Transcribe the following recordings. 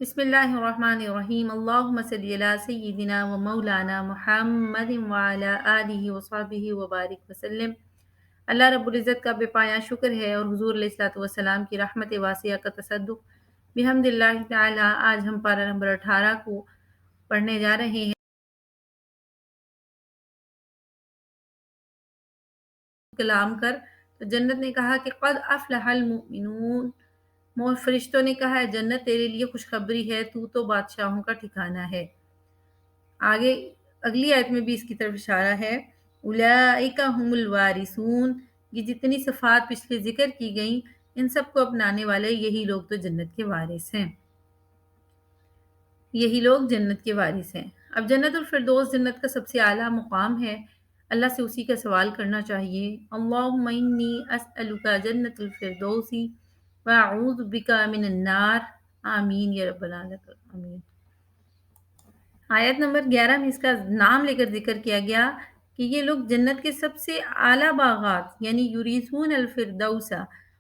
بسم اللہ الرحمن الرحیم اللہم صلی علی سیدنا و مولانا محمد وعلی آلہ وصحبہ وبارک وسلم۔ اللہ رب العزت کا بے پایہ شکر ہے اور حضور علیہ الصلوۃ والسلام کی رحمت واسعہ کا تصدق بحمد اللہ تعالی۔ آج ہم پارہ نمبر 18 کو پڑھنے جا رہے ہیں۔ کلام کر تو جنت نے کہا کہ قد افلح المؤمنون، فرشتوں نے کہا جنت تیرے لیے خوشخبری ہے، تو بادشاہوں کا ٹھکانہ ہے۔ آگے اگلی آیت میں بھی اس کی طرف اشارہ ہے، اولئک هم الوارثون، یہ جتنی صفات پچھلے ذکر کی گئیں ان سب کو اپنانے والے یہی لوگ تو جنت کے وارث ہیں، یہی لوگ جنت کے وارث ہیں۔ اب جنت الفردوس جنت کا سب سے اعلیٰ مقام ہے، اللہ سے اسی کا سوال کرنا چاہیے۔ اللہم انی اسألک جنت الفردوس واعوذ بک من النار، آمین یا رب العالمین، آمین۔ آیت نمبر 11 میں اس کا نام لے کر ذکر کیا گیا کہ یہ لوگ جنت کے سب سے اعلیٰ باغات یعنی یوریثون الفردوس،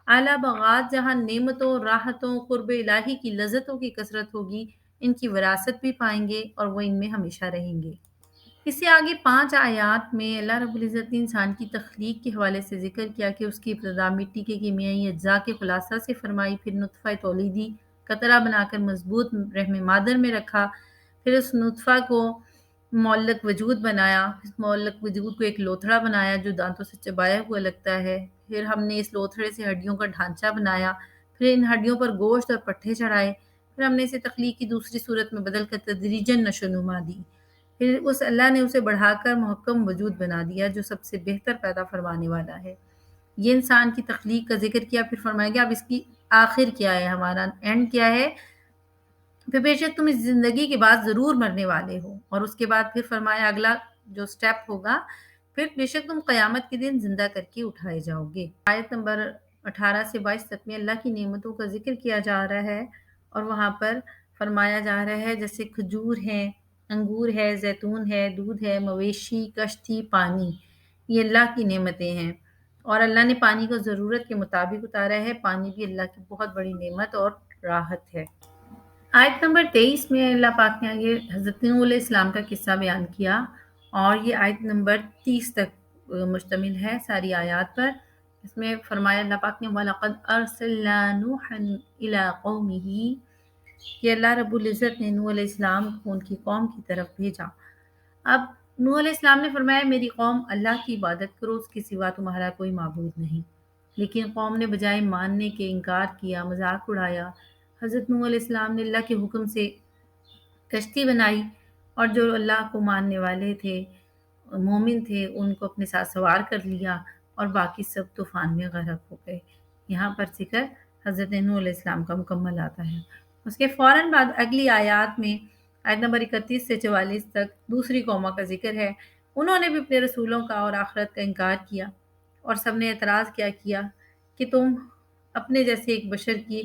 اعلیٰ باغات جہاں نعمتوں، راحتوں، قرب الہی کی لذتوں کی کثرت ہوگی، ان کی وراثت بھی پائیں گے اور وہ ان میں ہمیشہ رہیں گے۔ اس سے آگے 5 آیات میں اللہ رب العزت نے انسان کی تخلیق کے حوالے سے ذکر کیا کہ اس کی ابتدا مٹی کے کیمیائی اجزاء کے خلاصہ سے فرمائی، پھر نطفہ تولیدی قطرہ بنا کر مضبوط رحم مادر میں رکھا، پھر اس نطفہ کو معلق وجود بنایا، اس معلق وجود کو ایک لوتھڑا بنایا جو دانتوں سے چبایا ہوا لگتا ہے، پھر ہم نے اس لوتھڑے سے ہڈیوں کا ڈھانچہ بنایا، پھر ان ہڈیوں پر گوشت اور پٹھے چڑھائے، پھر ہم نے اسے تخلیق کی دوسری صورت میں بدل کر تدریجاً نشو و نما دی، پھر اس اللہ نے اسے بڑھا کر محکم وجود بنا دیا جو سب سے بہتر پیدا فرمانے والا ہے۔ یہ انسان کی تخلیق کا ذکر کیا، پھر فرمایا گیا اب اس کی آخر کیا ہے، ہمارا اینڈ کیا ہے، پھر بے شک تم اس زندگی کے بعد ضرور مرنے والے ہو، اور اس کے بعد پھر فرمایا اگلا جو سٹیپ ہوگا، پھر بے شک تم قیامت کے دن زندہ کر کے اٹھائے جاؤ گے۔ آیت نمبر 18 سے 22 تک میں اللہ کی نعمتوں کا ذکر کیا جا رہا ہے، اور وہاں پر فرمایا جا رہا ہے جیسے کھجور ہے، انگور ہے، زیتون ہے، دودھ ہے، مویشی، کشتی، پانی، یہ اللہ کی نعمتیں ہیں، اور اللہ نے پانی کو ضرورت کے مطابق اتارا ہے۔ پانی بھی اللہ کی بہت بڑی نعمت اور راحت ہے۔ آیت نمبر 23 میں اللہ پاک نے آگے حضرت نوح علیہ السلام کا قصہ بیان کیا، اور یہ آیت نمبر 30 تک مشتمل ہے ساری آیات پر۔ اس میں فرمایا اللہ پاک نے وَلَقَدْ أَرْسَلْنَا نُوحًا إِلَىٰ قَوْمِهِ، کہ اللہ رب العزت نے نوح علیہ السلام کو ان کی قوم کی طرف بھیجا۔ اب نوح علیہ السلام نے فرمایا میری قوم اللہ کی عبادت کرو، اس کے سوا تمہارا کوئی معبود نہیں، لیکن قوم نے بجائے ماننے کے انکار کیا، مذاق اڑایا۔ حضرت نوح علیہ السلام نے اللہ کے حکم سے کشتی بنائی، اور جو اللہ کو ماننے والے تھے، مومن تھے، ان کو اپنے ساتھ سوار کر لیا، اور باقی سب طوفان میں غرق ہو گئے۔ یہاں پر ذکر حضرت نوح علیہ السلام کا مکمل آتا ہے۔ اس کے فوراً بعد اگلی آیات میں آیت نمبر 31 سے 44 تک دوسری قوموں کا ذکر ہے۔ انہوں نے بھی اپنے رسولوں کا اور آخرت کا انکار کیا، اور سب نے اعتراض کیا کہ تم اپنے جیسے ایک بشر کی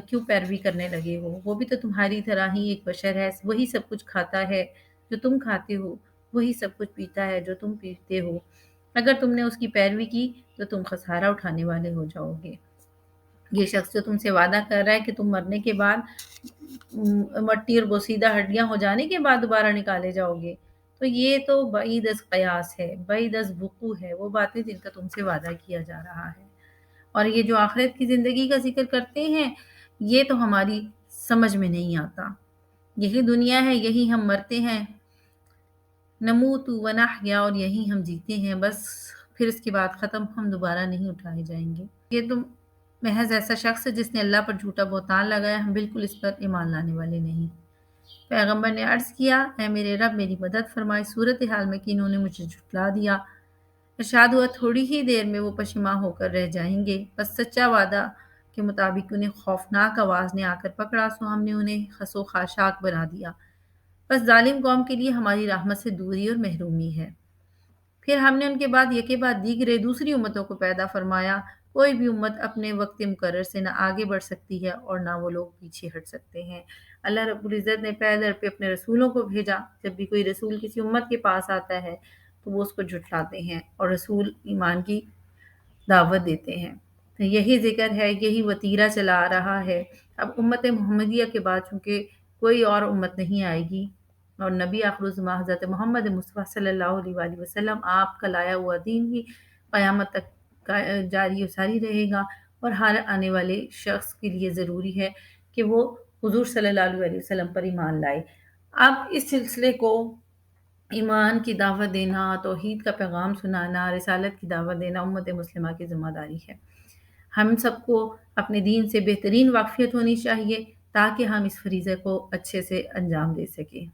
کیوں پیروی کرنے لگے ہو، وہ بھی تو تمہاری طرح ہی ایک بشر ہے، وہی سب کچھ کھاتا ہے جو تم کھاتے ہو، وہی سب کچھ پیتا ہے جو تم پیتے ہو، اگر تم نے اس کی پیروی کی تو تم خسارہ اٹھانے والے ہو جاؤ گے۔ یہ شخص جو تم سے وعدہ کر رہا ہے کہ تم مرنے کے بعد مٹی اور بوسیدہ ہڈیاں ہو جانے کے بعد دوبارہ نکالے جاؤ گے، تو یہ تو بعید از قیاس ہے، بعید از وقوع ہے، وہ باتیں جن کا تم سے وعدہ کیا جا رہا ہے۔ اور یہ جو آخرت کی زندگی کا ذکر کرتے ہیں، یہ تو ہماری سمجھ میں نہیں آتا۔ یہی دنیا ہے، یہی ہم مرتے ہیں، نموت و نحیا، اور یہی ہم جیتے ہیں، بس پھر اس کے بعد ختم، ہم دوبارہ نہیں اٹھائے جائیں گے۔ یہ تو محض ایسا شخص ہے جس نے اللہ پر جھوٹا بہتان لگایا، ہم بالکل اس پر ایمان لانے والے نہیں۔ پیغمبر نے عرض کیا اے میرے رب میری مدد فرمائے صورتحال میں کہ انہوں نے مجھے جھٹلا دیا۔ ارشاد ہوا تھوڑی ہی دیر میں وہ پشیماں ہو کر رہ جائیں گے، بس سچا وعدہ کے مطابق انہیں خوفناک آواز نے آ کر پکڑا، سو ہم نے انہیں خس و خاشاک بنا دیا۔ بس ظالم قوم کے لیے ہماری رحمت سے دوری اور محرومی ہے۔ پھر ہم نے ان کے بعد یکے بعد دیگرے دوسری امتوں کو پیدا فرمایا، کوئی بھی امت اپنے وقت مقرر سے نہ آگے بڑھ سکتی ہے اور نہ وہ لوگ پیچھے ہٹ سکتے ہیں۔ اللہ رب العزت نے پے در پہ اپنے رسولوں کو بھیجا، جب بھی کوئی رسول کسی امت کے پاس آتا ہے تو وہ اس کو جھٹلاتے ہیں اور رسول ایمان کی دعوت دیتے ہیں۔ یہی ذکر ہے، یہی وتیرہ چلا آ رہا ہے۔ اب امت محمدیہ کے بعد چونکہ کوئی اور امت نہیں آئے گی، اور نبی آخر الزماں حضرت محمد مصطفیٰ صلی اللہ علیہ وآلہ وسلم، آپ کا لایا ہوا دین بھی قیامت تک جاری و ساری رہے گا، اور ہر آنے والے شخص کے لیے ضروری ہے کہ وہ حضور صلی اللہ علیہ وآلہ وسلم پر ایمان لائے۔ اب اس سلسلے کو ایمان کی دعوت دینا، توحید کا پیغام سنانا، رسالت کی دعوت دینا امت مسلمہ کی ذمہ داری ہے۔ ہم سب کو اپنے دین سے بہترین واقفیت ہونی چاہیے تاکہ ہم اس فریضے کو اچھے سے انجام دے سکیں۔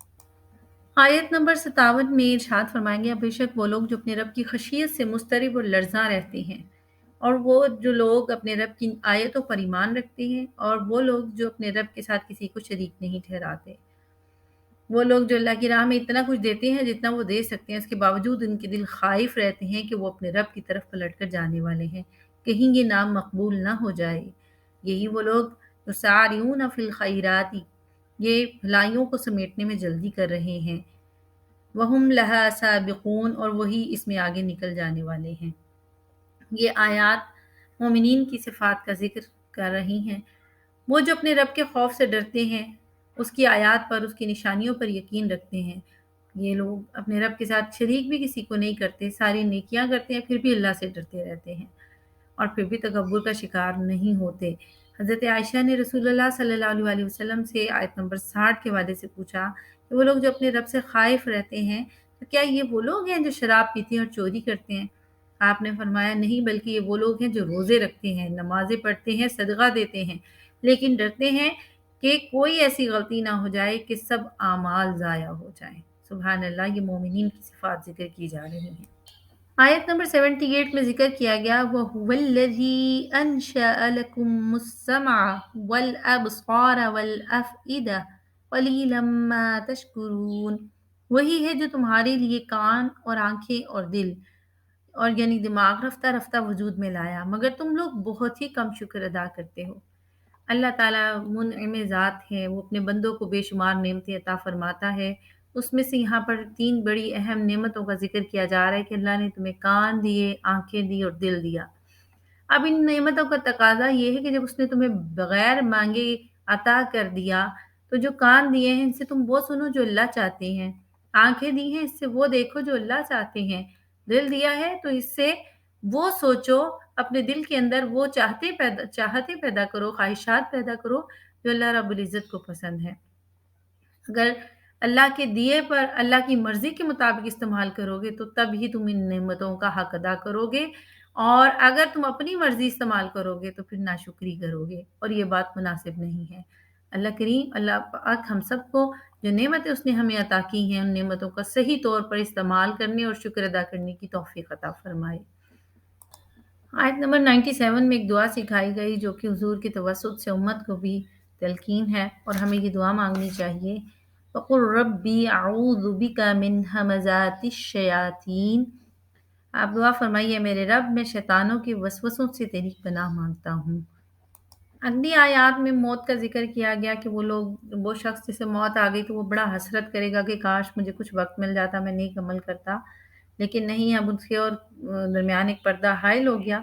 آیت نمبر 57 میں ارشاد فرمائیں گے، بے شک وہ لوگ جو اپنے رب کی خشیت سے مضطرب اور لرزاں رہتے ہیں، اور وہ جو لوگ اپنے رب کی آیتوں پر ایمان رکھتے ہیں، اور وہ لوگ جو اپنے رب کے ساتھ کسی کو شریک نہیں ٹھہراتے۔ وہ لوگ جو اللہ کی راہ میں اتنا کچھ دیتے ہیں جتنا وہ دے سکتے ہیں، اس کے باوجود ان کے دل خائف رہتے ہیں کہ وہ اپنے رب کی طرف پلٹ کر جانے والے ہیں، کہیں یہ نام مقبول نہ ہو جائے۔ یہی وہ لوگ یسارعون فی الخیرات، یہ بھلائیوں کو سمیٹنے میں جلدی کر رہے ہیں، وہم لہا سابقون، اور وہی اس میں آگے نکل جانے والے ہیں۔ یہ آیات مومنین کی صفات کا ذکر کر رہی ہیں، وہ جو اپنے رب کے خوف سے ڈرتے ہیں، اس کی آیات پر، اس کی نشانیوں پر یقین رکھتے ہیں۔ یہ لوگ اپنے رب کے ساتھ شریک بھی کسی کو نہیں کرتے، ساری نیکیاں کرتے ہیں، پھر بھی اللہ سے ڈرتے رہتے ہیں، اور پھر بھی تکبر کا شکار نہیں ہوتے۔ حضرت عائشہ نے رسول اللہ صلی اللہ علیہ وآلہ وسلم سے آیت نمبر 60 کے حوالے سے پوچھا کہ وہ لوگ جو اپنے رب سے خائف رہتے ہیں، تو کیا یہ وہ لوگ ہیں جو شراب پیتے ہیں اور چوری کرتے ہیں؟ آپ نے فرمایا نہیں، بلکہ یہ وہ لوگ ہیں جو روزے رکھتے ہیں، نمازیں پڑھتے ہیں، صدقہ دیتے ہیں، لیکن ڈرتے ہیں کہ کوئی ایسی غلطی نہ ہو جائے کہ سب اعمال ضائع ہو جائیں۔ سبحان اللہ، یہ مومنین کی صفات ذکر کی جا رہی ہیں۔ آیت نمبر 78 میں ذکر کیا گیا، وَهُوَ الَّذِي أَنشَأَ لَكُمُ السَّمْعَ وَالْأَبْصَارَ وَالْأَفْئِدَةَ قَلِيلًا مَا تَشْكُرُونَ، وہی ہے جو تمہارے لیے کان اور آنکھیں اور دل، اور یعنی دماغ رفتہ رفتہ وجود میں لایا، مگر تم لوگ بہت ہی کم شکر ادا کرتے ہو۔ اللہ تعالیٰ منعم ذات ہے، وہ اپنے بندوں کو بے شمار نعمتیں عطا فرماتا ہے۔ اس میں سے یہاں پر 3 بڑی اہم نعمتوں کا ذکر کیا جا رہا ہے کہ اللہ نے تمہیں کان دیے، آنکھیں دی اور دل دیا۔ اب ان نعمتوں کا تقاضا یہ ہے کہ جب اس نے تمہیں بغیر مانگے عطا کر دیا، تو جو کان دیے ہیں ان سے تم وہ سنو جو اللہ چاہتے ہیں، آنکھیں دی ہیں اس سے وہ دیکھو جو اللہ چاہتے ہیں، دل دیا ہے تو اس سے وہ سوچو، اپنے دل کے اندر وہ چاہتے پیدا کرو، خواہشات پیدا کرو جو اللہ رب العزت کو پسند ہے۔ اگر اللہ کے دیے پر اللہ کی مرضی کے مطابق استعمال کرو گے تو تب ہی تم ان نعمتوں کا حق ادا کرو گے، اور اگر تم اپنی مرضی استعمال کرو گے تو پھر ناشکری کرو گے، اور یہ بات مناسب نہیں ہے۔ اللہ کریم، اللہ پاک ہم سب کو جو نعمتیں اس نے ہمیں عطا کی ہیں ان نعمتوں کا صحیح طور پر استعمال کرنے اور شکر ادا کرنے کی توفیق عطا فرمائے۔ آیت نمبر 97 میں ایک دعا سکھائی گئی جو کہ حضور کی توسط سے امت کو بھی تلقین ہے، اور ہمیں یہ دعا مانگنی چاہیے، وَقُلْ رَبِّ أَعُوذُ بِكَ مِنْ ہَمَزَاتِ الشَّيَاطِينِ، آپ دعا فرمائیے میرے رب میں شیطانوں کے وسوسوں سے تیری پناہ مانگتا ہوں۔ اگلی آیات میں موت کا ذکر کیا گیا کہ وہ شخص جسے موت آ گئی تو وہ بڑا حسرت کرے گا کہ کاش مجھے کچھ وقت مل جاتا، میں نیک عمل کرتا، لیکن نہیں، اب اس کے اور درمیان ایک پردہ حائل ہو گیا۔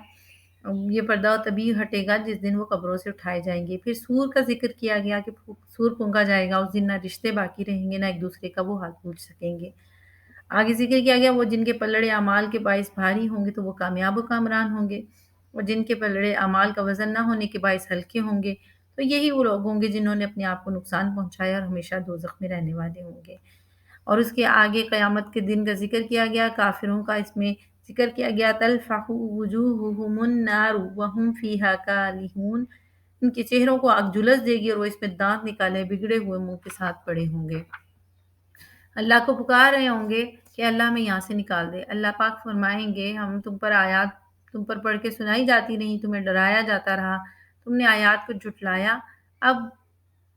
یہ پردہ تبھی ہٹے گا جس دن وہ قبروں سے اٹھائے جائیں گے۔ پھر سور کا ذکر کیا گیا کہ سور پھونکا جائے گا، اس دن نہ رشتے باقی رہیں گے، نہ ایک دوسرے کا وہ حال پوچھ سکیں گے۔ آگے ذکر کیا گیا، وہ جن کے پلڑے اعمال کے باعث بھاری ہوں گے تو وہ کامیاب و کامران ہوں گے، اور جن کے پلڑے اعمال کا وزن نہ ہونے کے باعث ہلکے ہوں گے تو یہی وہ لوگ ہوں گے جنہوں نے اپنے آپ کو نقصان پہنچایا اور ہمیشہ دوزخ میں رہنے والے ہوں گے۔ اور اس کے آگے قیامت کے دن کا ذکر کیا گیا، کافروں کا اس میں ذکر کیا گیا، تلفح وجوہہم النار وہم فیہا کالحون، ان کے چہروں کو آگ جلس دے گی اور وہ اس میں دانت نکالے بگڑے ہوئے منہ کے ساتھ پڑے ہوں گے، اللہ کو پکار رہے ہوں گے کہ اللہ ہمیں یہاں سے نکال دے۔ اللہ پاک فرمائیں گے، ہم تم پر آیات تم پر پڑھ کے سنائی جاتی نہیں، تمہیں ڈرایا جاتا رہا، تم نے آیات کو جھٹلایا، اب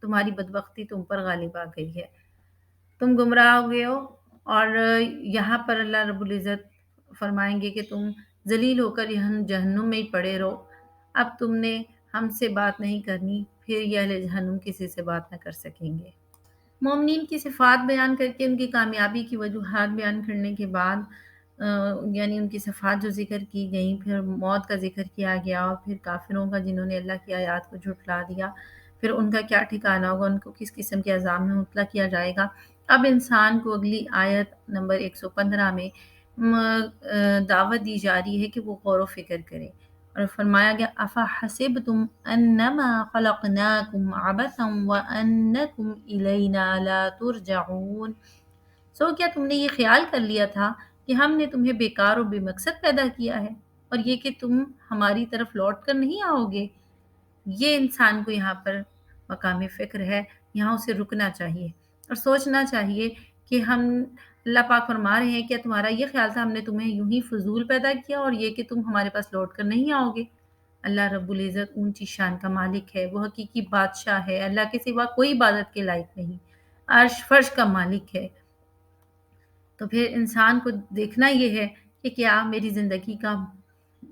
تمہاری بدبختی تم پر غالب آ گئی ہے، تم گمراہ ہو گئے ہو۔ اور یہاں پر اللہ رب العزت فرمائیں گے کہ تم ذلیل ہو کر جہنم میں ہی پڑے رہو، اب تم نے ہم سے بات نہیں کرنی، پھر یہ اہل جہنم کسی سے بات نہ کر سکیں گے۔ مومنین کی صفات بیان کر کے ان کی کامیابی کی وجوہات بیان کرنے کے بعد یعنی ان کی صفات جو ذکر کی گئیں، پھر موت کا ذکر کیا گیا، اور پھر کافروں کا جنہوں نے اللہ کی آیات کو جھٹلا دیا، پھر ان کا کیا ٹھکانہ ہوگا، ان کو کس قسم کے عذاب میں مبتلا کیا جائے گا۔ اب انسان کو اگلی آیت نمبر 115 میں دعوت دی جا رہی ہے کہ وہ غور و فکر کرے، اور فرمایا گیا افحسبتم انما خلقناکم عبثا وانکم الینا لا ترجعون، کیا تم نے یہ خیال کر لیا تھا کہ ہم نے تمہیں بیکار اور بے مقصد پیدا کیا ہے، اور یہ کہ تم ہماری طرف لوٹ کر نہیں آؤ گے؟ یہ انسان کو یہاں پر مقام فکر ہے، یہاں اسے رکنا چاہیے اور سوچنا چاہیے کہ ہم، اللہ پاک فرما رہے ہیں، کیا تمہارا یہ خیال تھا ہم نے تمہیں یوں ہی فضول پیدا کیا اور یہ کہ تم ہمارے پاس لوٹ کر نہیں آؤ گے؟ اللہ رب العزت اونچی شان کا مالک ہے، وہ حقیقی بادشاہ ہے، اللہ کے سوا کوئی عبادت کے لائق نہیں، عرش فرش کا مالک ہے۔ تو پھر انسان کو دیکھنا یہ ہے کہ کیا میری زندگی کا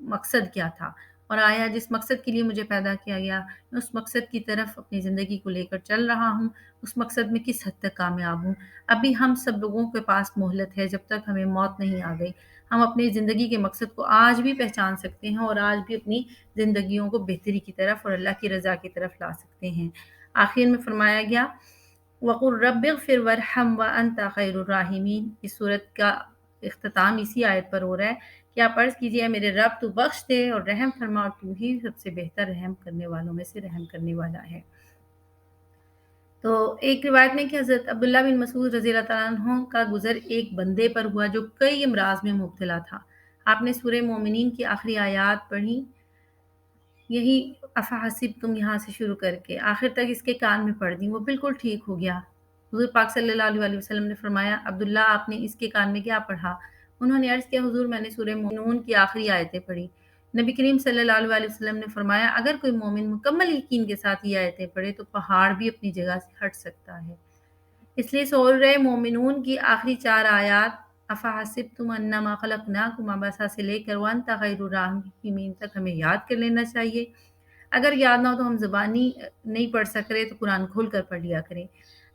مقصد کیا تھا، اور آیا جس مقصد کے لیے مجھے پیدا کیا گیا میں اس مقصد کی طرف اپنی زندگی کو لے کر چل رہا ہوں، اس مقصد میں کس حد تک کامیاب ہوں۔ ابھی ہم سب لوگوں کے پاس مہلت ہے، جب تک ہمیں موت نہیں آ گئی ہم اپنی زندگی کے مقصد کو آج بھی پہچان سکتے ہیں، اور آج بھی اپنی زندگیوں کو بہتری کی طرف اور اللہ کی رضا کی طرف لا سکتے ہیں۔ آخر میں فرمایا گیا وَقُلْ رَبِّ اغْفِرْ وَارْحَمْ وَأَنْتَ خَيْرُ الرَّاحِمِينَ، اس صورت کا اختتام اسی آیت پر ہو رہا ہے کہ آپ عرض کیجئے اے میرے رب تو بخش دے اور رحم فرما، اور تو ہی سب سے بہتر رحم کرنے والوں میں سے رحم کرنے والا ہے۔ تو ایک روایت میں کہ حضرت عبداللہ بن مسعود رضی اللہ تعالیٰ عنہ کا گزر ایک بندے پر ہوا جو کئی امراض میں مبتلا تھا۔ آپ نے سورہ مومنین کی آخری آیات پڑھی، یہی افحسب تم یہاں سے شروع کر کے آخر تک اس کے کان میں پڑھ دی، وہ بالکل ٹھیک ہو گیا۔ حضور پاک صلی اللہ علیہ وسلم نے فرمایا عبداللہ آپ نے اس کے کان میں کیا پڑھا؟ انہوں نے عرض کیا حضور میں نے سورہ مومنون کی آخری آیتیں پڑھی۔ نبی کریم صلی اللہ علیہ وسلم نے فرمایا اگر کوئی مومن مکمل یقین کے ساتھ یہ آیتیں پڑھے تو پہاڑ بھی اپنی جگہ سے ہٹ سکتا ہے۔ اس لیے سورہ مومنون کی آخری 4 آیات افحسبتم انما خلقناکم عبثا سے لے کر وانت خیر الراحمین تک ہمیں یاد کر لینا چاہیے۔ اگر یاد نہ ہو تو ہم زبانی نہیں پڑھ سک رہے تو قرآن کھول کر پڑھ لیا کریں۔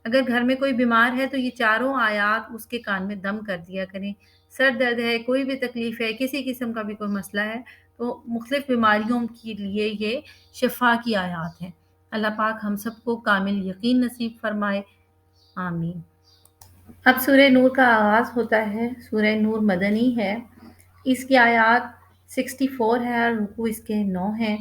اگر گھر میں کوئی بیمار ہے تو یہ چاروں آیات اس کے کان میں دم کر دیا کریں۔ سر درد ہے، کوئی بھی تکلیف ہے، کسی قسم کا بھی کوئی مسئلہ ہے تو مختلف بیماریوں کے لیے یہ شفا کی آیات ہیں۔ اللہ پاک ہم سب کو کامل یقین نصیب فرمائے، آمین۔ اب سورہ نور کا آغاز ہوتا ہے۔ سورہ نور مدنی ہے، اس کی آیات 64 ہے اور رکوع اس کے 9 ہیں۔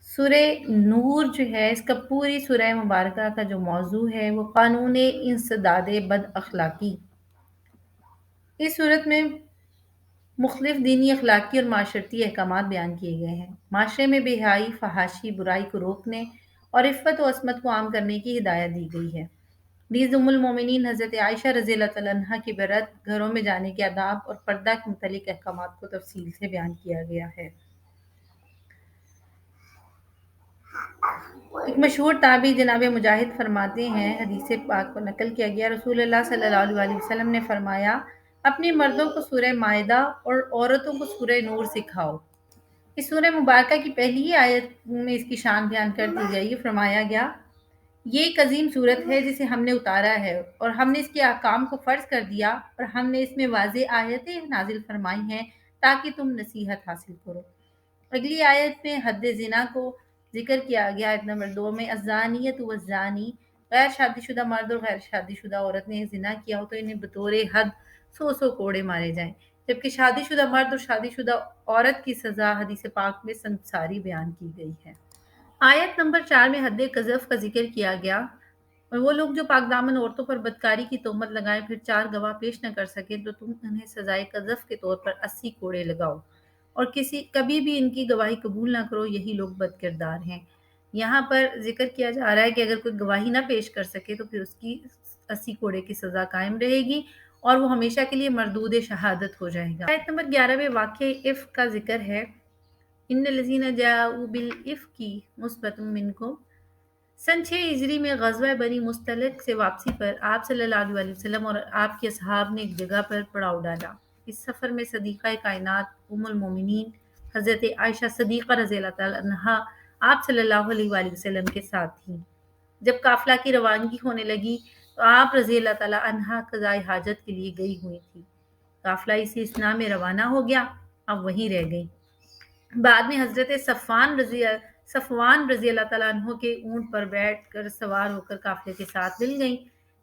سورہ نور جو ہے اس کا پوری سورہ مبارکہ کا جو موضوع ہے وہ قانون انسداد بد اخلاقی۔ اس صورت میں مختلف دینی، اخلاقی اور معاشرتی احکامات بیان کیے گئے ہیں۔ معاشرے میں بے حیائی، فحاشی، برائی کو روکنے اور عفت و عصمت کو عام کرنے کی ہدایت دی گئی ہے۔ نیز ام المومنین حضرت عائشہ رضی اللہ تعالیٰ عنہ کی برات، گھروں میں جانے کے آداب اور پردہ کے متعلق احکامات کو تفصیل سے بیان کیا گیا ہے۔ ایک مشہور تابعی جناب مجاہد فرماتے ہیں، حدیث پاک کو نقل کیا گیا، رسول اللہ صلی اللہ علیہ وسلم نے فرمایا اپنے مردوں کو سورہ مائدہ اور عورتوں کو سورہ نور سکھاؤ۔ اس سورہ مبارکہ کی پہلی ہی آیت میں اس کی شان بیان کر دی گئی، فرمایا گیا یہ ایک عظیم صورت ہے جسے ہم نے اتارا ہے اور ہم نے اس کے احکام کو فرض کر دیا اور ہم نے اس میں واضح آیتیں نازل فرمائی ہیں تاکہ تم نصیحت حاصل کرو۔ اگلی آیت میں حد زنا کو ذکر کیا گیا، آیت نمبر 2 میں الزانیۃ والزانی، غیر شادی شدہ مرد اور غیر شادی شدہ عورت نے زنا کیا ہو تو انہیں بطور حد 100 کوڑے مارے جائیں، جبکہ شادی شدہ مرد اور شادی شدہ عورت کی سزا حدیث پاک میں سنساری بیان کی گئی ہے۔ آیت نمبر 4 میں حد قذف کا ذکر کیا گیا، اور وہ لوگ جو پاک دامن عورتوں پر بدکاری کی تہمت لگائیں پھر 4 گواہ پیش نہ کر سکے تو تم انہیں سزائے قذف کے طور پر 80 کوڑے لگاؤ، اور کبھی بھی ان کی گواہی قبول نہ کرو، یہی لوگ بد کردار ہیں۔ یہاں پر ذکر کیا جا رہا ہے کہ اگر کوئی گواہی نہ پیش کر سکے تو پھر اس کی 80 کوڑے کی سزا قائم رہے گی اور وہ ہمیشہ کے لیے مردود شہادت ہو جائے گا۔ آیت نمبر 11 میں واقع افک کا ذکر ہے، ان الذین جاؤوا بالافک عصبۃ منکم۔ سن 6 ہجری میں غزوہ بنی مستلق سے واپسی پر آپ صلی اللہ علیہ وسلم اور آپ کے اصحاب نے ایک جگہ پر پڑاؤ ڈالا۔ اس سفر میں صدیقہ کائنات ام المومنین حضرت عائشہ صدیقہ رضی اللہ تعالیٰ عنہا آپ صلی اللہ علیہ وآلہ وسلم کے ساتھ تھیں۔ جب قافلہ کی روانگی ہونے لگی تو آپ رضی اللہ تعالیٰ عنہا قضاء حاجت کے لیے گئی ہوئی تھی۔ قافلہ اسی اسنا میں روانہ ہو گیا، اب وہیں رہ گئی۔ بعد میں حضرت صفوان رضی اللہ تعالیٰ عنہ کے اونٹ پر بیٹھ کر سوار ہو کر قافلے کے ساتھ مل گئیں،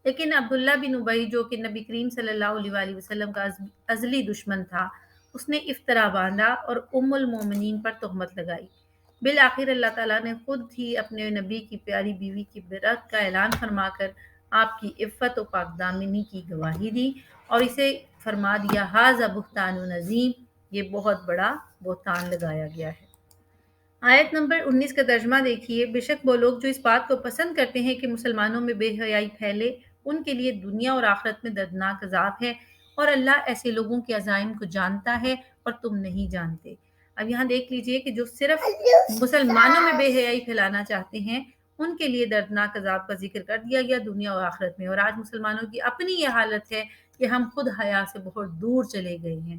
لیکن عبداللہ بن ابی جو کہ نبی کریم صلی اللہ علیہ وآلہ وسلم کا ازلی دشمن تھا، اس نے افطرا باندھا اور ام المومنین پر تہمت لگائی۔ بالآخر اللہ تعالیٰ نے خود ہی اپنے نبی کی پیاری بیوی کی برات کا اعلان فرما کر آپ کی عفت و پاک دامنی کی گواہی دی اور اسے فرما دیا ھذا بہتان عظیم، یہ بہت بڑا بہتان لگایا گیا ہے۔ آیت نمبر 19 کا ترجمہ دیکھیے۔ بے شک وہ لوگ جو اس بات کو پسند کرتے ہیں کہ مسلمانوں میں بے حیائی پھیلے، ان کے لیے دنیا اور آخرت میں دردناک عذاب ہے، اور اللہ ایسے لوگوں کے عزائم کو جانتا ہے اور تم نہیں جانتے۔ اب یہاں دیکھ لیجئے کہ جو صرف مسلمانوں میں بے حیائی پھیلانا چاہتے ہیں، ان کے لیے دردناک عذاب کا ذکر کر دیا گیا دنیا اور آخرت میں، اور آج مسلمانوں کی اپنی یہ حالت ہے کہ ہم خود حیا سے بہت دور چلے گئے ہیں۔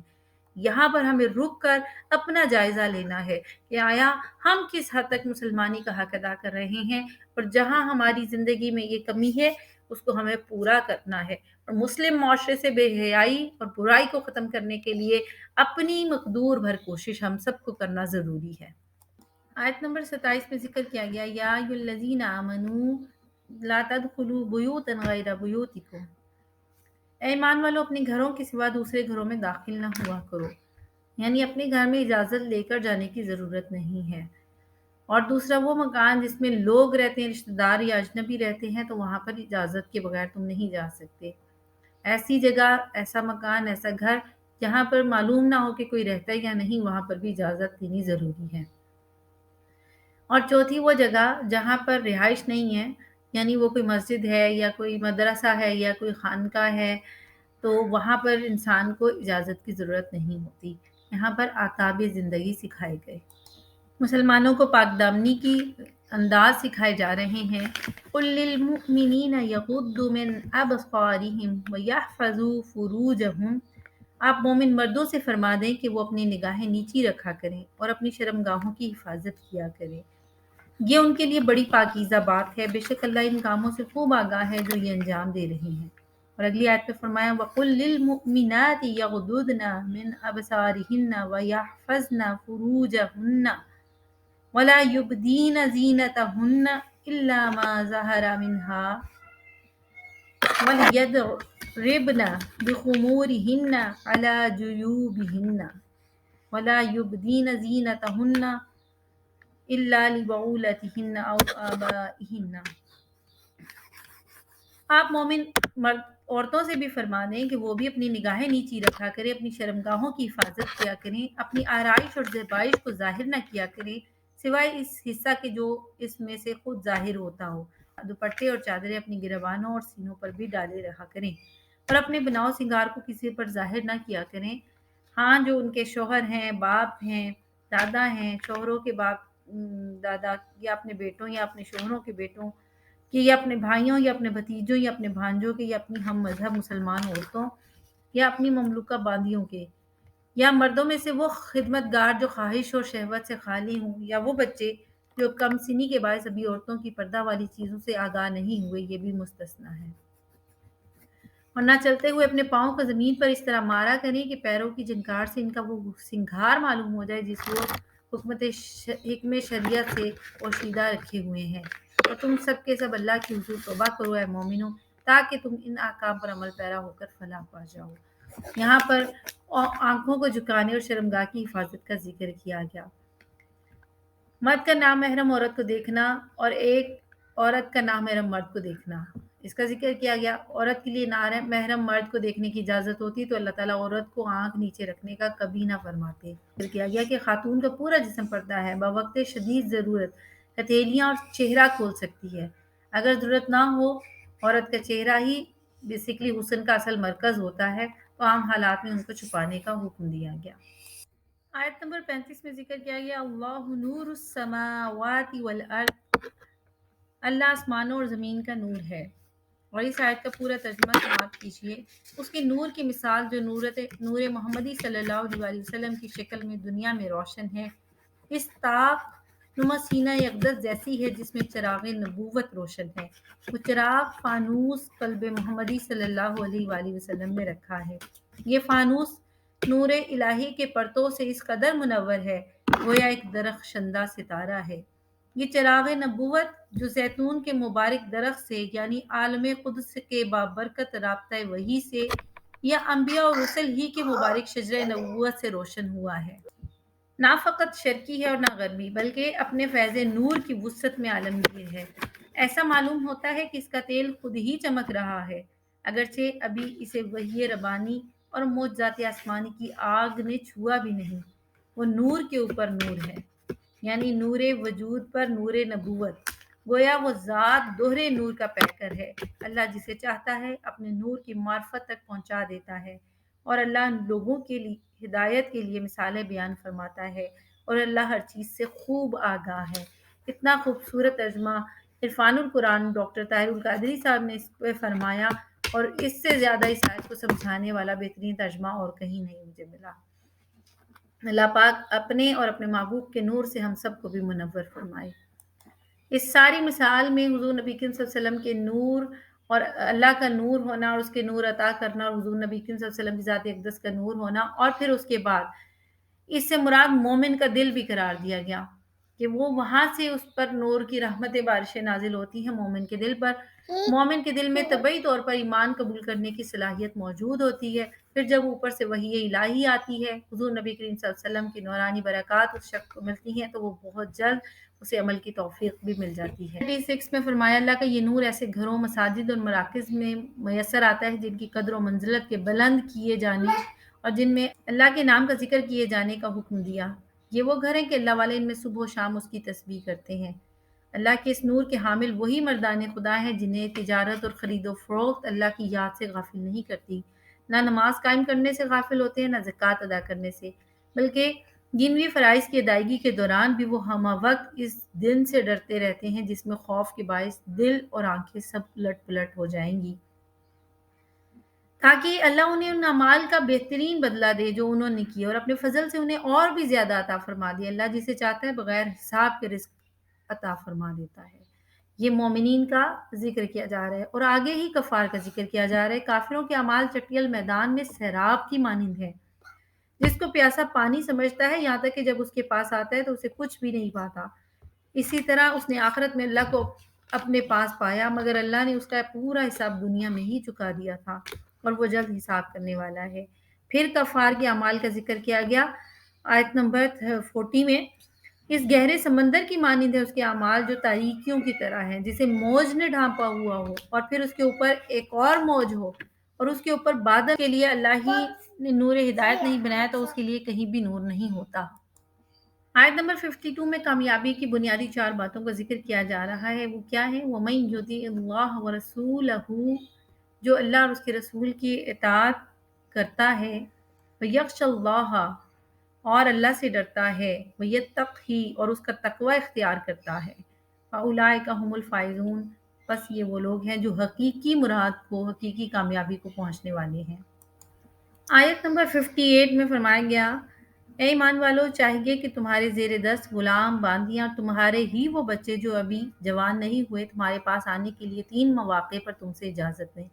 یہاں پر ہمیں رک کر اپنا جائزہ لینا ہے کہ آیا ہم کس حد تک مسلمانی کا حق ادا کر رہے ہیں، اور جہاں ہماری زندگی میں یہ کمی ہے اس کو ہمیں پورا کرنا ہے، اور مسلم معاشرے سے بے حیائی اور برائی کو ختم کرنے کے لیے اپنی مقدور بھر کوشش ہم سب کو کرنا ضروری ہے۔ آیت نمبر 27 میں ذکر کیا گیا یا ایھا الذین آمنوا لا تدخلوا بیوتا غیر بیوتکم، اے ایمان والو اپنے گھروں کے سوا دوسرے گھروں میں داخل نہ ہوا کرو، یعنی اپنے گھر میں اجازت لے کر جانے کی ضرورت نہیں ہے۔ اور دوسرا وہ مکان جس میں لوگ رہتے ہیں، رشتہ دار یا اجنبی رہتے ہیں، تو وہاں پر اجازت کے بغیر تم نہیں جا سکتے۔ ایسی جگہ، ایسا مکان، ایسا گھر جہاں پر معلوم نہ ہو کہ کوئی رہتا ہے یا نہیں، وہاں پر بھی اجازت دینی ضروری ہے۔ اور چوتھی وہ جگہ جہاں پر رہائش نہیں ہے، یعنی وہ کوئی مسجد ہے یا کوئی مدرسہ ہے یا کوئی خانقاہ ہے، تو وہاں پر انسان کو اجازت کی ضرورت نہیں ہوتی۔ یہاں پر آداب زندگی سکھائے گئے، مسلمانوں کو پاک دامنی کی انداز سکھائے جا رہے ہیں۔ قُل لِّلْمُؤْمِنِينَ يَغُضُّوا مِنْ أَبْصَارِهِمْ وَيَحْفَظُوا فُرُوجَهُمْ، آپ مومن مردوں سے فرما دیں کہ وہ اپنی نگاہیں نیچی رکھا کریں اور اپنی شرمگاہوں کی حفاظت کیا کریں، یہ ان کے لیے بڑی پاکیزہ بات ہے، بے شک اللہ ان کاموں سے خوب آگاہ ہے جو یہ انجام دے رہی ہیں۔ اور اگلی آیت میں فرمایا وَقُل لِّلْمُؤْمِنَاتِ يَغْضُضْنَ مِنْ أَبْصَارِهِنَّ وَيَحْفَظْنَ فُرُوجَهُنَّ وَلَا يُبْدِينَ زِينَتَهُنَّ إِلَّا مَا ظَهَرَ مِنْهَا وَلْيَضْرِبْنَ بِخُمُورِهِنَّ عَلَى جُيُوبِهِنَّ وَلَا يُبْدِينَ زِينَتَهُنَّ إِلَّا لِبُعُولَتِهِنَّ أَوْ آبَائِهِنَّ، آپ مومن مرد عورتوں سے بھی فرما دیں کہ وہ بھی اپنی نگاہیں نیچی رکھا کریں، اپنی شرمگاہوں کی حفاظت کیا کریں، اپنی آرائش اور زیبائش کو ظاہر نہ کیا کریں سوائے اس حصہ کے جو اس میں سے خود ظاہر ہوتا ہو۔ دوپٹے اور چادریں اپنی گریبانوں اور سینوں پر بھی ڈالے رہا کریں، اور اپنے بناؤ سنگار کو کسی پر ظاہر نہ کیا کریں، ہاں جو ان کے شوہر ہیں، باپ ہیں، دادا ہیں، شوہروں کے باپ دادا، یا اپنے بیٹوں یا اپنے شوہروں کے بیٹوں کہ یا اپنے بھائیوں یا اپنے بھتیجوں یا اپنے بھانجوں کے، یا اپنی ہم مذہب مسلمان عورتوں یا اپنی مملوکہ باندیوں کے، یا مردوں میں سے وہ خدمت گار جو خواہش اور شہوت سے خالی ہوں، یا وہ بچے جو کم سنی کے باعث ابھی عورتوں کی پردہ والی چیزوں سے آگاہ نہیں ہوئے، یہ بھی مستثنیٰ ہے۔ اور نہ چلتے ہوئے اپنے پاؤں کو زمین پر اس طرح مارا کریں کہ پیروں کی جھنکار سے ان کا وہ سنگھار معلوم ہو جائے جس وہ حکم شریعت سے پوشیدہ رکھے ہوئے ہیں، اور تم سب کے سب اللہ کی حضور توبہ کرو اے مومنوں، تاکہ تم ان احکام پر عمل پیرا ہو کر فلاح پا جاؤ۔ یہاں پر آنکھوں کو جھکانے اور شرمگاہ کی حفاظت کا ذکر کیا گیا۔ مرد کا نامحرم عورت کو دیکھنا اور ایک عورت کا نامحرم مرد کو دیکھنا، اس کا ذکر کیا گیا۔ عورت کے لیے نامحرم مرد کو دیکھنے کی اجازت ہوتی تو اللہ تعالیٰ عورت کو آنکھ نیچے رکھنے کا کبھی نہ فرماتے۔ ذکر کیا گیا کہ خاتون کا پورا جسم پردہ ہے، بوقت شدید ضرورت ہتھیلیاں اور چہرہ کھول سکتی ہے۔ اگر ضرورت نہ ہو، عورت کا چہرہ ہی بیسیکلی حسن کا اصل مرکز ہوتا ہے، تو عام حالات میں ان کو چھپانے کا حکم دیا گیا۔ آیت نمبر 35 میں ذکر کیا گیا اللہ نور السماوات والارض، اللہ آسمانوں اور زمین کا نور ہے۔ اور اس آیت کا پورا ترجمہ سماعت کیجیے۔ اس کے نور کی مثال جو نور محمدی صلی اللہ علیہ وسلم کی شکل میں دنیا میں روشن ہے، اس تاک نما سینہ اقدس جیسی ہے جس میں چراغ نبوت روشن ہے۔ وہ چراغ فانوس قلب محمدی صلی اللہ علیہ وآلہ وسلم میں رکھا ہے۔ یہ فانوس نور الہی کے پرتوں سے اس قدر منور ہے گویا ایک درخشندہ ستارہ ہے۔ یہ چراغ نبوت جو زیتون کے مبارک درخت سے یعنی عالم قدس کے بابرکت رابطہ وحی سے یا انبیاء اور رسل ہی کے مبارک شجرہ نبوت سے روشن ہوا ہے۔ نہ فقط شرقی ہے اور نہ غربی بلکہ اپنے فیض نور کی وسعت میں عالمگیر ہے۔ ایسا معلوم ہوتا ہے کہ اس کا تیل خود ہی چمک رہا ہے اگرچہ ابھی اسے وحی ربانی اور معجزات آسمانی کی آگ نے چھوا بھی نہیں۔ وہ نور کے اوپر نور ہے یعنی نور وجود پر نور نبوت، گویا وہ ذات دوہرے نور کا پیکر ہے۔ اللہ جسے چاہتا ہے اپنے نور کی معرفت تک پہنچا دیتا ہے اور اللہ لوگوں کے لیے ہدایت کے لیے مثالیں بیان فرماتا ہے اور اللہ ہر چیز سے خوب آگاہ ہے۔ اتنا خوبصورت ترجمہ عرفان القرآن ڈاکٹر طاہر القادری صاحب نے اس پہ فرمایا اور اس سے زیادہ اس آیت کو سمجھانے والا بہترین ترجمہ اور کہیں نہیں مجھے ملا۔ اللہ پاک اپنے اور اپنے محبوب کے نور سے ہم سب کو بھی منور فرمائے۔ اس ساری مثال میں حضور نبی کریم صلی اللہ علیہ وسلم کے نور اور اللہ کا نور ہونا اور اس کے نور عطا کرنا اور حضور نبی کریم صلی اللہ علیہ وسلم کی ذات اقدس کا نور ہونا اور پھر اس کے بعد اس سے مراد مومن کا دل بھی قرار دیا گیا کہ وہ وہاں سے اس پر نور کی رحمت بارشیں نازل ہوتی ہیں مومن کے دل پر۔ مومن کے دل میں طبعی طور پر ایمان قبول کرنے کی صلاحیت موجود ہوتی ہے۔ پھر جب اوپر سے وحی الہی آتی ہے، حضور نبی کریم صلی اللہ علیہ وسلم کی نورانی برکات اس شخص کو ملتی ہیں تو وہ بہت جلد اسے عمل کی توفیق بھی مل جاتی ہے۔ 36 میں فرمایا اللہ کا یہ نور ایسے گھروں، مساجد اور مراکز میں میسر آتا ہے جن کی قدر و منزلت کے بلند کیے جانے اور جن میں اللہ کے نام کا ذکر کیے جانے کا حکم دیا۔ یہ وہ گھر ہیں کہ اللہ والے ان میں صبح و شام اس کی تسبیح کرتے ہیں۔ اللہ کے اس نور کے حامل وہی مردان خدا ہیں جنہیں تجارت اور خرید و فروخت اللہ کی یاد سے غافل نہیں کرتی، نہ نماز قائم کرنے سے غافل ہوتے ہیں، نہ زکوٰۃ ادا کرنے سے، بلکہ دینوی فرائض کی ادائیگی کے دوران بھی وہ ہمہ وقت اس دن سے ڈرتے رہتے ہیں جس میں خوف کے باعث دل اور آنکھیں سب الٹ پلٹ ہو جائیں گی، تاکہ اللہ انہیں ان اعمال کا بہترین بدلہ دے جو انہوں نے کیے اور اپنے فضل سے انہیں اور بھی زیادہ عطا فرما دے۔ اللہ جسے چاہتا ہے بغیر حساب کے رزق عطا فرما دیتا ہے۔ یہ مومنین کا ذکر کیا جا رہا ہے اور آگے ہی کفار کا ذکر کیا جا رہا ہے۔ کافروں کے اعمال چٹیل میدان میں سیراب کی مانند ہے، جس کو پیاسا پانی سمجھتا ہے یہاں تک کہ جب اس کے پاس آتا ہے تو اسے کچھ بھی نہیں پاتا۔ اسی طرح اس نے آخرت میں اللہ کو اپنے پاس پایا مگر اللہ نے اس کا پورا حساب دنیا میں ہی چکا دیا تھا اور وہ جلد حساب کرنے والا ہے۔ پھر کفار کے اعمال کا ذکر کیا گیا آیت نمبر 40 میں۔ اس گہرے سمندر کی مانند ہے اس کے اعمال جو تاریکیوں کی طرح ہیں، جسے موج نے ڈھانپا ہوا ہو اور پھر اس کے اوپر ایک اور موج ہو اور اس کے اوپر بادل کے لیے اللہ ہی نے نور ہدایت نہیں بنایا تو اس کے لیے کہیں بھی نور نہیں ہوتا۔ آیت نمبر 52 میں کامیابی کی بنیادی 4 باتوں کا ذکر کیا جا رہا ہے۔ وہ کیا ہے؟ وَمَن يُطِعِ اللَّهَ وَرَسُولَهُ، جو اللہ اور اس کے رسول کی اطاعت کرتا ہے، وَيَخْشَى اللَّهَ، اور اللہ سے ڈرتا ہے، وَيَتَّقْهِ، اور اس کا تقوی اختیار کرتا ہے، فَأُولَٰئِكَ هُمُ الْفَائِزُونَ، بس یہ وہ لوگ ہیں جو حقیقی مراد کو، حقیقی کامیابی کو پہنچنے والے ہیں۔ آیت نمبر 58 میں فرمایا گیا اے ایمان والو، چاہیے کہ تمہارے زیر دست غلام، باندیاں، تمہارے ہی وہ بچے جو ابھی جوان نہیں ہوئے تمہارے پاس آنے کے لیے 3 مواقع پر تم سے اجازت لیں۔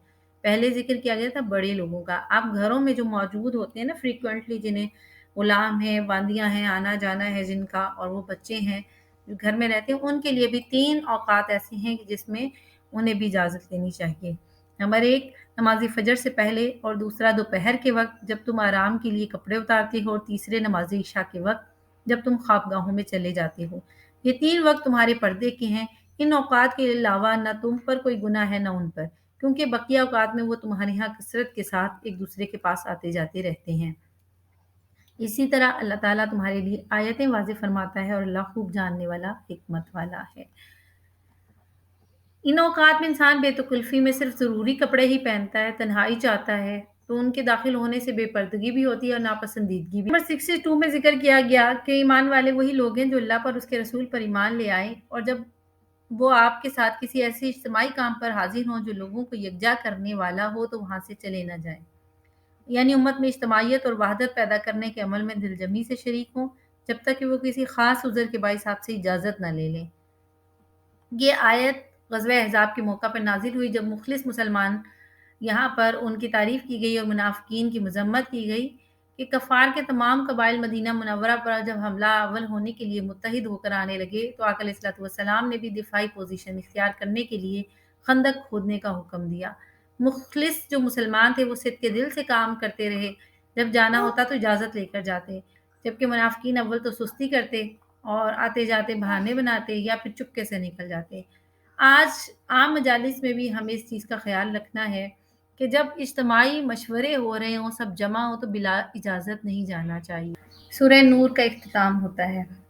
پہلے ذکر کیا گیا تھا بڑے لوگوں کا، اب گھروں میں جو موجود ہوتے ہیں نا فریکوینٹلی، جنہیں غلام ہیں، باندیاں ہیں، آنا جانا ہے جن کا، اور وہ بچے ہیں جو گھر میں رہتے ہیں، ان کے لیے بھی 3 اوقات ایسے ہیں جس میں انہیں بھی اجازت لینی چاہیے۔ نمبر 1 نماز فجر سے پہلے، اور دوسرا دوپہر کے وقت جب تم آرام کے لیے کپڑے اتارتے ہو، اور تیسرے نماز عشاء کے وقت جب تم خوابگاہوں میں چلے جاتے ہو۔ یہ 3 وقت تمہارے پردے کے ہیں، ان اوقات کے علاوہ نہ تم پر کوئی گناہ ہے نہ ان پر، کیونکہ بقیہ اوقات میں وہ تمہارے ہاں کثرت کے ساتھ ایک دوسرے کے پاس آتے جاتے رہتے ہیں۔ اسی طرح اللہ تعالیٰ تمہارے لیے آیتیں واضح فرماتا ہے اور اللہ خوب جاننے والا، حکمت والا ہے۔ ان اوقات میں انسان بے تکلفی میں صرف ضروری کپڑے ہی پہنتا ہے، تنہائی چاہتا ہے، تو ان کے داخل ہونے سے بے پردگی بھی ہوتی ہے اور ناپسندیدگی بھی۔ نمبر 62 میں ذکر کیا گیا کہ ایمان والے وہی لوگ ہیں جو اللہ پر، اس کے رسول پر ایمان لے آئیں اور جب وہ آپ کے ساتھ کسی ایسے اجتماعی کام پر حاضر ہوں جو لوگوں کو یکجا کرنے والا ہو تو وہاں سے چلے نہ جائیں، یعنی امت میں اجتماعیت اور وحدت پیدا کرنے کے عمل میں دل جمی سے شریک ہوں۔ جب تک کہ وہ کسی خاص عذر کے باعث آپ سے اجازت نہ لے لیں۔ یہ آیت غزوہ احزاب کے موقع پر نازل ہوئی جب مخلص مسلمان یہاں پر ان کی تعریف کی گئی اور منافقین کی مذمت کی گئی کہ کفار کے تمام قبائل مدینہ منورہ پر جب حملہ اول ہونے کے لیے متحد ہو کر آنے لگے تو آقا علیہ الصلوۃ والسلام نے بھی دفاعی پوزیشن اختیار کرنے کے لیے خندق کھودنے کا حکم دیا۔ مخلص جو مسلمان تھے وہ صدق کے دل سے کام کرتے رہے، جب جانا ہوتا تو اجازت لے کر جاتے، جبکہ منافقین اول تو سستی کرتے اور آتے جاتے بہانے بناتے یا پھر چپکے سے نکل جاتے۔ آج عام مجالس میں بھی ہمیں اس چیز کا خیال رکھنا ہے کہ جب اجتماعی مشورے ہو رہے ہوں، سب جمع ہوں تو بلا اجازت نہیں جانا چاہیے۔ سورہ نور کا اختتام ہوتا ہے۔